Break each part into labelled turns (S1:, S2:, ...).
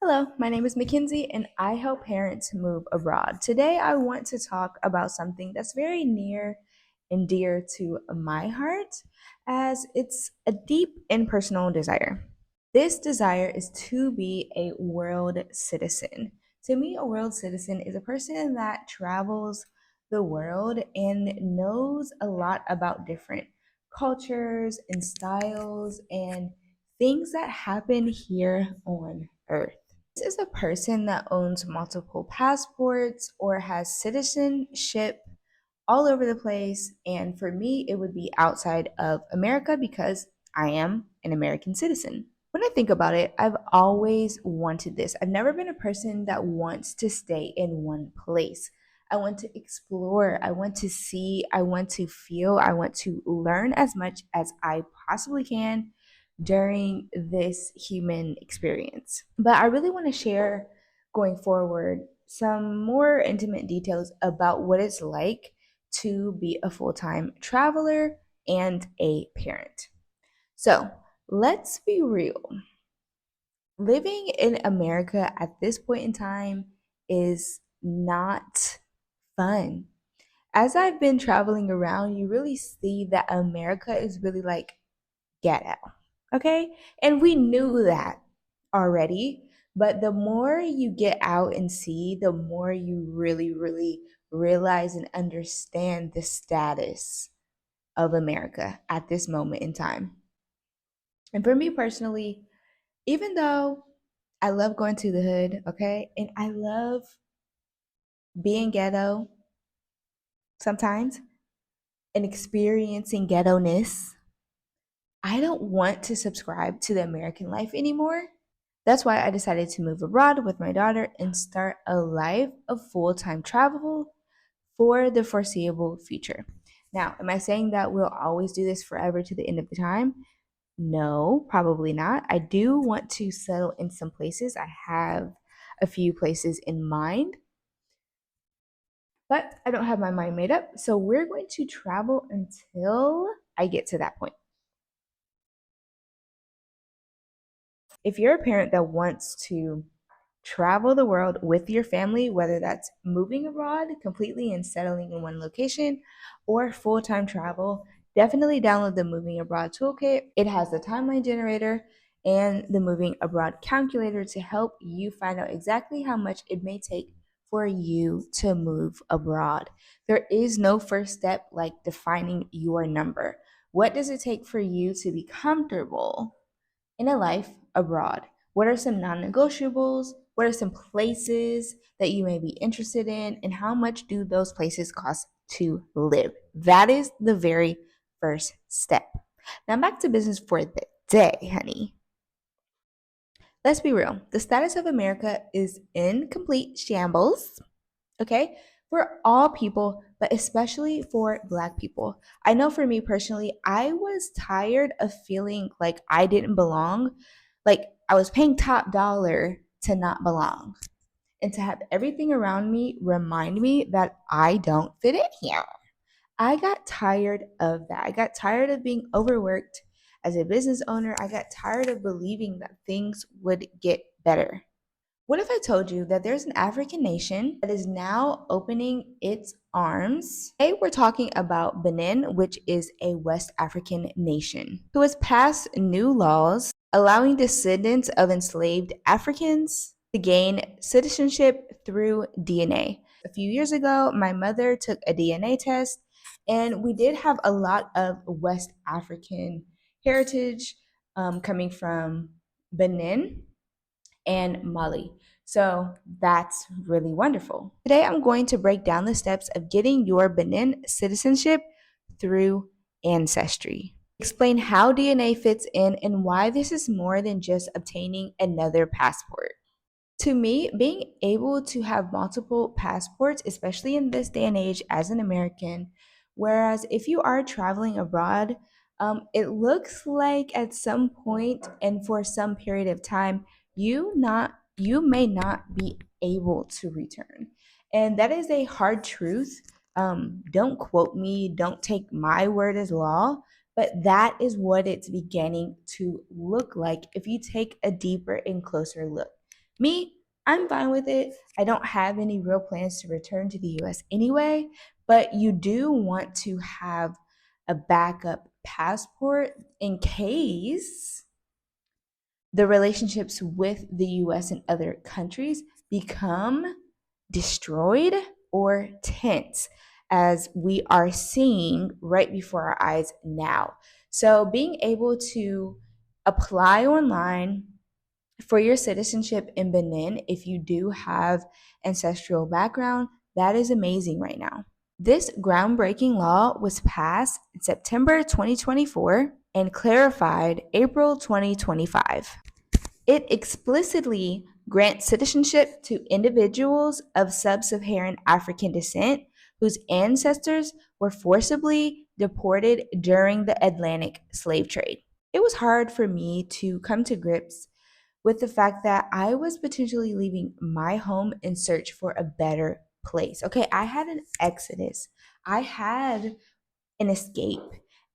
S1: Hello, my name is Mackenzie and I help parents move abroad. Today I want to talk about something that's very near and dear to my heart as it's a deep and personal desire. This desire is to be a world citizen. To me, a world citizen is a person that travels the world and knows a lot about different cultures and styles and things that happen here on earth. This is a person that owns multiple passports or has citizenship all over the place. And for me, it would be outside of America because I am an American citizen. When I think about it, I've always wanted this. I've never been a person that wants to stay in one place. I want to explore, I want to see, I want to feel, I want to learn as much as I possibly can during this human experience. But I really want to share going forward some more intimate details about what it's like to be a full time traveler and a parent. So let's be real. Living in America at this point in time is not fun. As I've been traveling around, you really see that America is really like ghetto. Okay? And we knew that already. But the more you get out and see, the more you really realize and understand the status of America at this moment in time. And for me personally, even though I love going to the hood, okay, and I love being ghetto sometimes and experiencing ghetto ness, I don't want to subscribe to the American life anymore. That's why I decided to move abroad with my daughter and start a life of full time travel for the foreseeable future. Now, am I saying that we'll always do this forever to the end of the time? No, probably not. I do want to settle in some places. I have a few places in mind, but I don't have my mind made up. So we're going to travel until I get to that point. If you're a parent that wants to travel the world with your family, whether that's moving abroad completely and settling in one location or full time travel, definitely download the Moving Abroad Toolkit. It has the timeline generator and the Moving Abroad calculator to help you find out exactly how much it may take for you to move abroad. There is no first step like defining your number. What does it take for you to be comfortable in a life abroad? What are some non negotiables? What are some places that you may be interested in? And how much do those places cost to live? That is the very first step. Now, back to business for the day, honey. Let's be real. The status of America is in complete shambles, okay? For all people, but especially for Black people. I know for me personally, I was tired of feeling like I didn't belong. Like I was paying top dollar to not belong and to have everything around me remind me that I don't fit in here. I got tired of that. I got tired of being overworked as a business owner. I got tired of believing that things would get better. What if I told you that there's an African nation that is now opening its arms? Today, we're talking about Benin, which is a West African nation, who has passed new laws allowing descendants of enslaved Africans to gain citizenship through DNA. A few years ago, my mother took a DNA test, and we did have a lot of West African heritage coming from Benin and Mali. So that's really wonderful. Today, I'm going to break down the steps of getting your Benin citizenship through ancestry. Explain how DNA fits in and why this is more than just obtaining another passport. To me, being able to have multiple passports, especially in this day and age as an American, whereas if you are traveling abroad, it looks like at some point and for some period of time, you may not be able to return. And that is a hard truth. Don't quote me, don't take my word as law, but that is what it's beginning to look like if you take a deeper and closer look. Me, I'm fine with it. I don't have any real plans to return to the US anyway, but you do want to have a backup passport in case the relationships with the US and other countries become destroyed or tense, as we are seeing right before our eyes now. So, being able to apply online for your citizenship in Benin, if you do have ancestral background, that is amazing right now. This groundbreaking law was passed in September 2024 and clarified April 2025. It explicitly grants citizenship to individuals of sub Saharan African descent whose ancestors were forcibly deported during the Atlantic slave trade. It was hard for me to come to grips with the fact that I was potentially leaving my home in search for a better place. Okay, I had an exodus. I had an escape.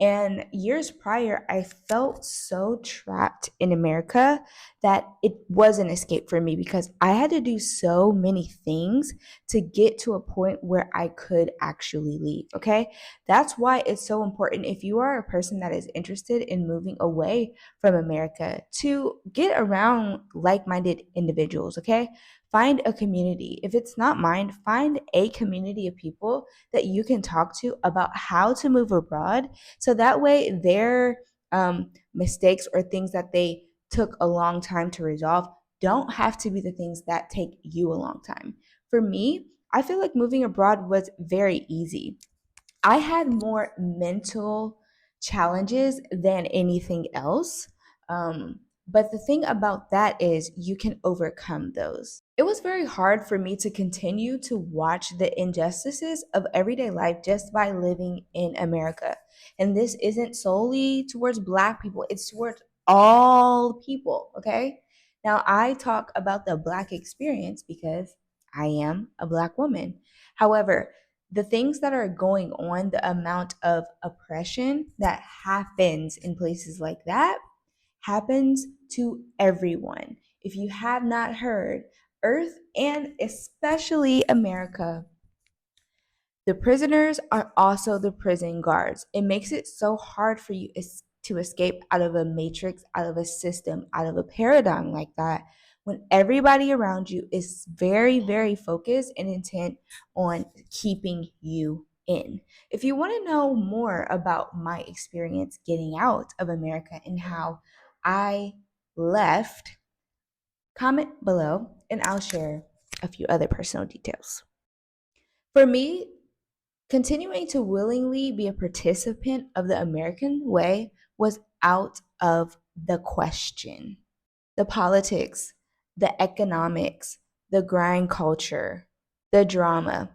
S1: And years prior, I felt so trapped in America that it was an escape for me because I had to do so many things to get to a point where I could actually leave. Okay. That's why it's so important if you are a person that is interested in moving away from America to get around like minded individuals. Okay. Find a community. If it's not mine, find a community of people that you can talk to about how to move abroad. So that way, their mistakes or things that they took a long time to resolve don't have to be the things that take you a long time. For me, I feel like moving abroad was very easy. I had more mental challenges than anything else. But the thing about that is you can overcome those. It was very hard for me to continue to watch the injustices of everyday life just by living in America. And this isn't solely towards Black people, it's towards all people, okay? Now, I talk about the Black experience because I am a Black woman. However, the things that are going on, the amount of oppression that happens in places like that happens to everyone. If you have not heard, Earth and especially America, the prisoners are also the prison guards. It makes it so hard for you to escape out of a matrix, out of a system, out of a paradigm like that when everybody around you is very, very focused and intent on keeping you in. If you want to know more about my experience getting out of America and how I left, comment below and I'll share a few other personal details. For me, continuing to willingly be a participant of the American way was out of the question. The politics, the economics, the grind culture, the drama,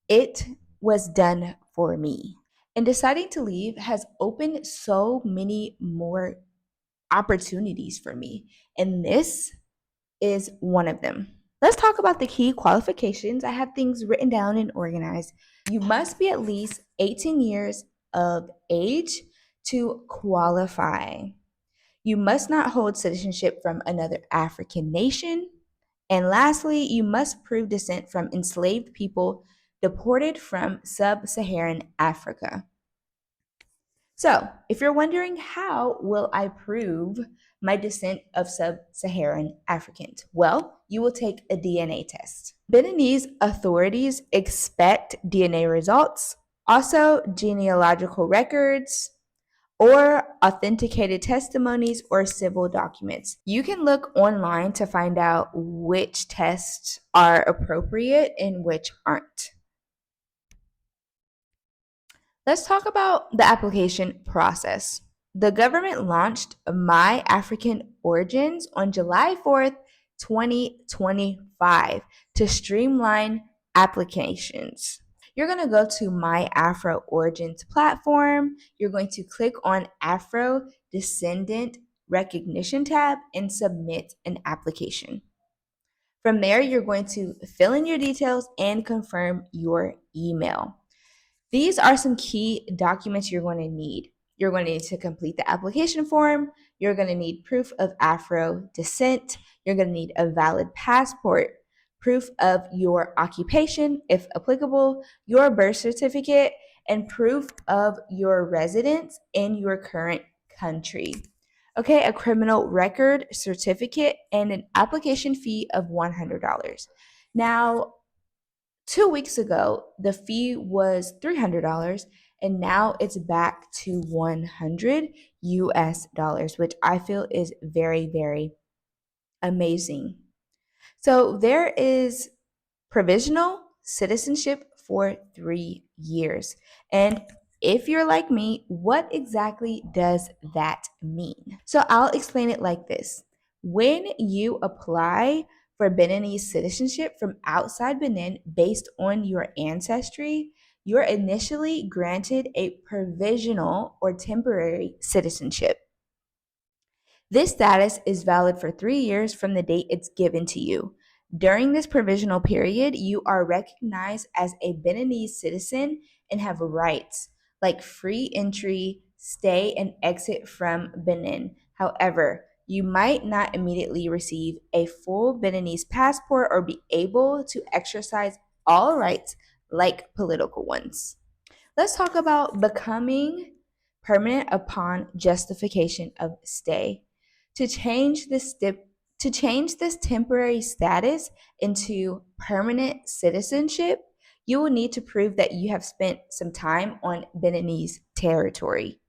S1: it was done for me. And deciding to leave has opened so many more opportunities for me. And this is one of them. Let's talk about the key qualifications. I have things written down and organized. You must be at least 18 years of age to qualify. You must not hold citizenship from another African nation. And lastly, you must prove descent from enslaved people deported from sub Saharan Africa. So, if you're wondering how will I prove my descent of sub-Saharan Africans? Well, you will take a DNA test. Beninese authorities expect DNA results, also genealogical records, or authenticated testimonies or civil documents. You can look online to find out which tests are appropriate and which aren't. Let's talk about the application process. The government launched My African Origins on July 4th, 2025 to streamline applications. You're going to go to My Afro Origins platform. You're going to click on Afro Descendant Recognition tab and submit an application. From there, you're going to fill in your details and confirm your email. These are some key documents you're going to need. You're going to need to complete the application form. You're going to need proof of Afro descent. You're going to need a valid passport, proof of your occupation, if applicable, your birth certificate, and proof of your residence in your current country. Okay, a criminal record certificate and an application fee of $100. Now, 2 weeks ago, the fee was $300, and now it's back to 100 US dollars, which I feel is very, very amazing. So there is provisional citizenship for 3 years. And if you're like me, what exactly does that mean? So I'll explain it like this. When you apply for Beninese citizenship from outside Benin based on your ancestry, you're initially granted a provisional or temporary citizenship. This status is valid for 3 years from the date it's given to you. During this provisional period, you are recognized as a Beninese citizen and have rights like free entry, stay, and exit from Benin. However, you might not immediately receive a full Beninese passport or be able to exercise all rights like political ones. Let's talk about becoming permanent upon justification of stay. To change this temporary status into permanent citizenship, you will need to prove that you have spent some time on Beninese territory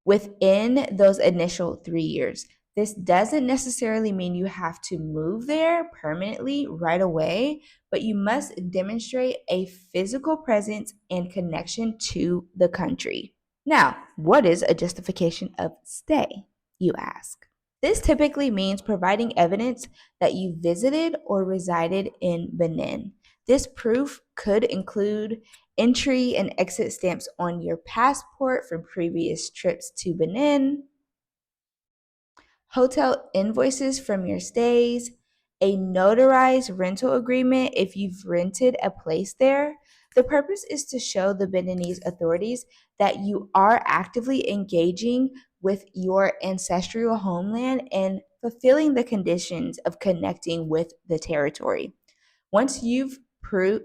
S1: within those initial 3 years. This doesn't necessarily mean you have to move there permanently right away, but you must demonstrate a physical presence and connection to the country. Now, what is a justification of stay, you ask? This typically means providing evidence that you visited or resided in Benin. This proof could include entry and exit stamps on your passport from previous trips to Benin, hotel invoices from your stays, a notarized rental agreement if you've rented a place there. The purpose is to show the Beninese authorities that you are actively engaging with your ancestral homeland and fulfilling the conditions of connecting with the territory. Once you've proved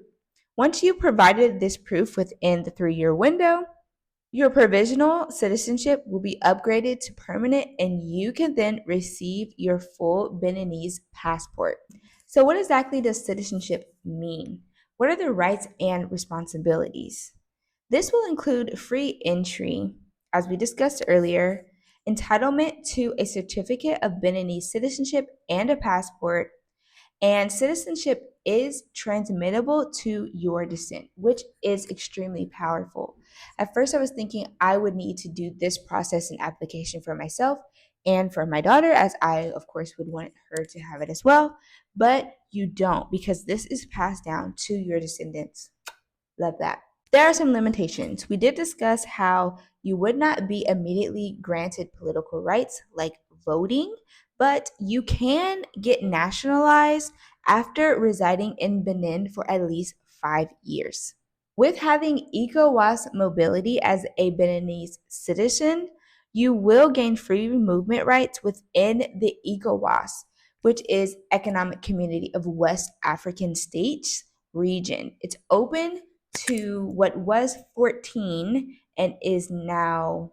S1: Once you provided this proof within the 3 year window, your provisional citizenship will be upgraded to permanent and you can then receive your full Beninese passport. So, what exactly does citizenship mean? What are the rights and responsibilities? This will include free entry, as we discussed earlier, entitlement to a certificate of Beninese citizenship and a passport, and citizenship is transmittable to your descent, which is extremely powerful. At first, I was thinking I would need to do this process and application for myself and for my daughter, as I, of course, would want her to have it as well. But you don't, because this is passed down to your descendants. Love that. There are some limitations. We did discuss how you would not be immediately granted political rights like voting, but you can get nationalized after residing in Benin for at least 5 years. With having ECOWAS mobility as a Beninese citizen, you will gain free movement rights within the ECOWAS, which is Economic Community of West African States region. It's open to what was 14 and is now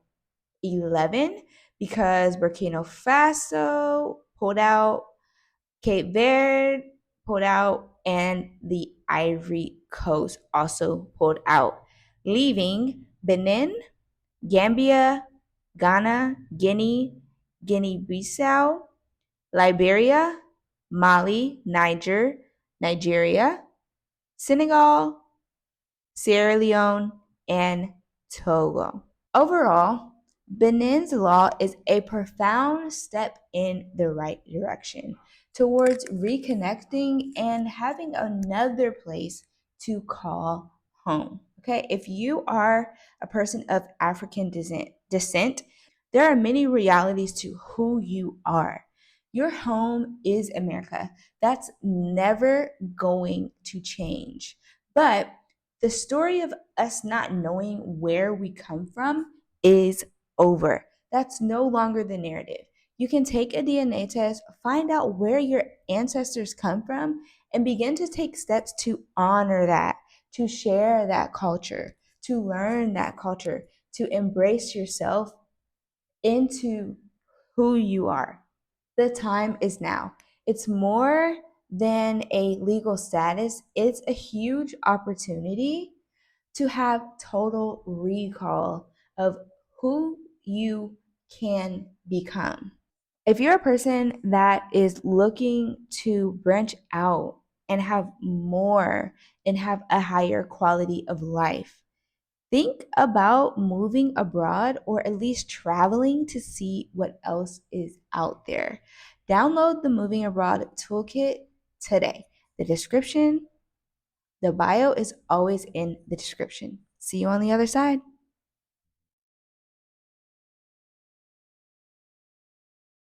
S1: 11 because Burkina Faso pulled out, Cape Verde pulled out, and the Ivory Coast also pulled out, leaving Benin, Gambia, Ghana, Guinea, Guinea-Bissau, Liberia, Mali, Nigeria, Senegal, Sierra Leone, and Togo. Overall, Benin's law is a profound step in the right direction towards reconnecting and having another place to call home. Okay, if you are a person of African descent, there are many realities to who you are. Your home is America. That's never going to change. But the story of us not knowing where we come from is over. That's no longer the narrative. You can take a DNA test, find out where your ancestors come from, and begin to take steps to honor that, to share that culture, to learn that culture, to embrace yourself into who you are. The time is now. It's more than a legal status, it's a huge opportunity to have total recall of who you can become. If you're a person that is looking to branch out and have more and have a higher quality of life, think about moving abroad or at least traveling to see what else is out there. Download the Moving Abroad Toolkit today. The description, the bio is always in the description. See you on the other side.